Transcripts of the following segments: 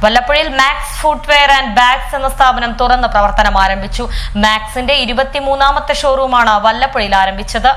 വല്ലപ്പുഴയിൽ max footwear and bags എന്ന സ്ഥാപനം തുറന്ന് പ്രവർത്തനം ആരംഭിച്ചു. മാക്സിന്റെ 23ാമത്തെ ഷോറൂമാണ് വല്ലപ്പുഴയിൽ ആരംഭിച്ചത്.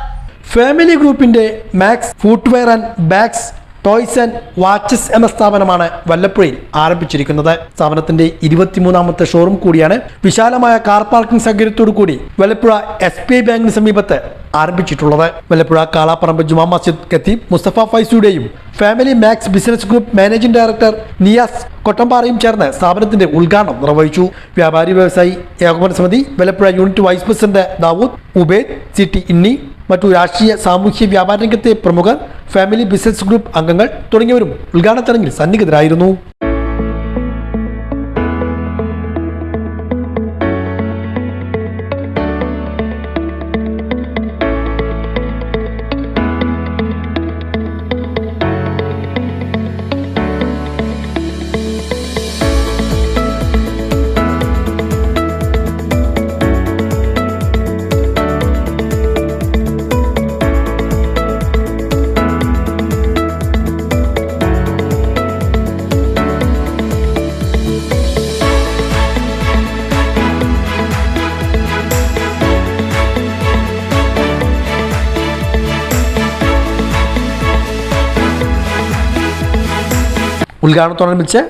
ഫാമിലി ഗ്രൂപ്പിന്റെ Max footwear and bags toys and watches എന്ന സ്ഥാപനമാണ് വല്ലപ്പുഴയിൽ ആരംഭിച്ചിരിക്കുന്നത്. സ്ഥാപനത്തിന്റെ 23ാമത്തെ ഷോറൂം കൂടിയാണ് വിശാലമായ കാർ പാർക്കിംഗ് സൗകര്യത്തോടു കൂടി വല്ലപ്പുഴ SBI ബാങ്കിന് സമീപത്ത് ആരംഭിച്ചിട്ടുള്ളത്. വല്ലപ്പുഴ കാളാപ്പറമ്പ് ജുമാ മസ്ജിദ് ഖത്തീബ് മുസ്തഫ ഫൈസുടെയും family max business group managing director Niyas കൊട്ടമ്പാറയും ചേർന്ന് സ്ഥാപനത്തിന്റെ ഉദ്ഘാടനം നിർവഹിച്ചു. Vyapari Vyavasayi Ekopana Samithi Vallappuzha unit vice president Dawood, Ubaid, CT ഇന്നി, മറ്റു രാഷ്ട്രീയ സാമൂഹ്യ വ്യാപാര രംഗത്തെ പ്രമുഖർ, ഫാമിലി ബിസിനസ് ഗ്രൂപ്പ് അംഗങ്ങൾ തുടങ്ങിയവരും ഉദ്ഘാടന ചടങ്ങിൽ സന്നിഹിതരായിരുന്നു. ഉദ്ഘാടനത്തോടനുബന്ധിച്ച്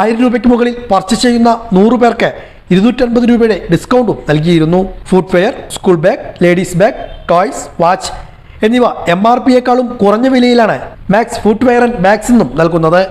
1000 രൂപയ്ക്ക് മുകളിൽ പർച്ചേസ് ചെയ്യുന്ന 100 പേർക്ക് 250 രൂപയുടെ ഡിസ്കൗണ്ടും നൽകിയിരുന്നു. Footwear, school bag, ladies bag, toys, watch എന്നിവ MRPയേക്കാളും കുറഞ്ഞ വിലയിലാണ് മാക്സ് ഫുട്വെയർ ആൻഡ് ബാഗ്സ് എന്നും നൽകുന്നത്.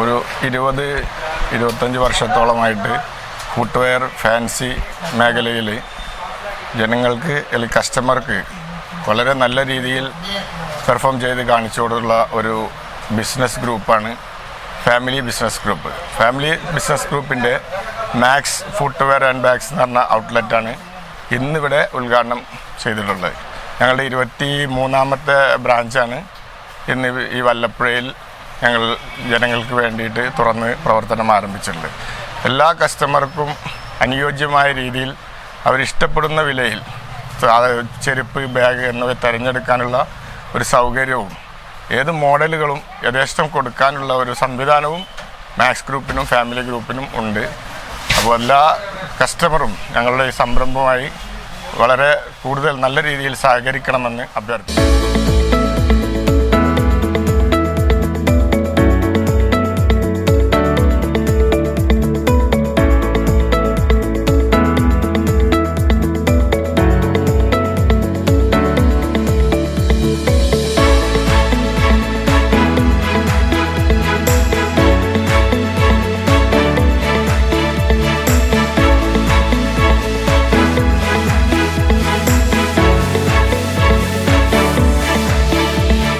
ഒരു 20-25 വർഷത്തോളമായിട്ട് ഫുട്വെയർ ഫാൻസി മേഖലയിൽ ജനങ്ങൾക്ക് അല്ലെങ്കിൽ കസ്റ്റമർക്ക് വളരെ നല്ല രീതിയിൽ പെർഫോം ചെയ്ത് കാണിച്ചുകൊണ്ടുള്ള ഒരു ബിസിനസ് ഗ്രൂപ്പാണ് family business group. Family business ഗ്രൂപ്പിൻ്റെ മാക്സ് ഫുട്വെയർ ആൻഡ് ബാഗ്സ് എന്ന് പറഞ്ഞ ഔട്ട്ലെറ്റാണ് ഇന്നിവിടെ ഉദ്ഘാടനം ചെയ്തിട്ടുള്ളത്. ഞങ്ങളുടെ 23ാമത്തെ ബ്രാഞ്ചാണ് ഇന്ന് ഈ വല്ലപ്പുഴയിൽ ഞങ്ങൾ ജനങ്ങൾക്ക് വേണ്ടിയിട്ട് തുറന്ന് പ്രവർത്തനം ആരംഭിച്ചിട്ടുണ്ട്. എല്ലാ കസ്റ്റമർക്കും അനുയോജ്യമായ രീതിയിൽ അവരിഷ്ടപ്പെടുന്ന വിലയിൽ ചെരുപ്പ്, ബാഗ് എന്നിവ തിരഞ്ഞെടുക്കാനുള്ള ഒരു സൗകര്യവും ഏത് മോഡലുകളും യഥേഷ്ടം കൊടുക്കാനുള്ള ഒരു സംവിധാനവും മാക്സ് ഗ്രൂപ്പിനും ഫാമിലി ഗ്രൂപ്പിനും ഉണ്ട്. അപ്പോൾ എല്ലാ കസ്റ്റമറും ഞങ്ങളുടെ ഈ സംരംഭവുമായി വളരെ കൂടുതൽ നല്ല രീതിയിൽ സഹകരിക്കണമെന്ന് അഭ്യർത്ഥിക്കുന്നു.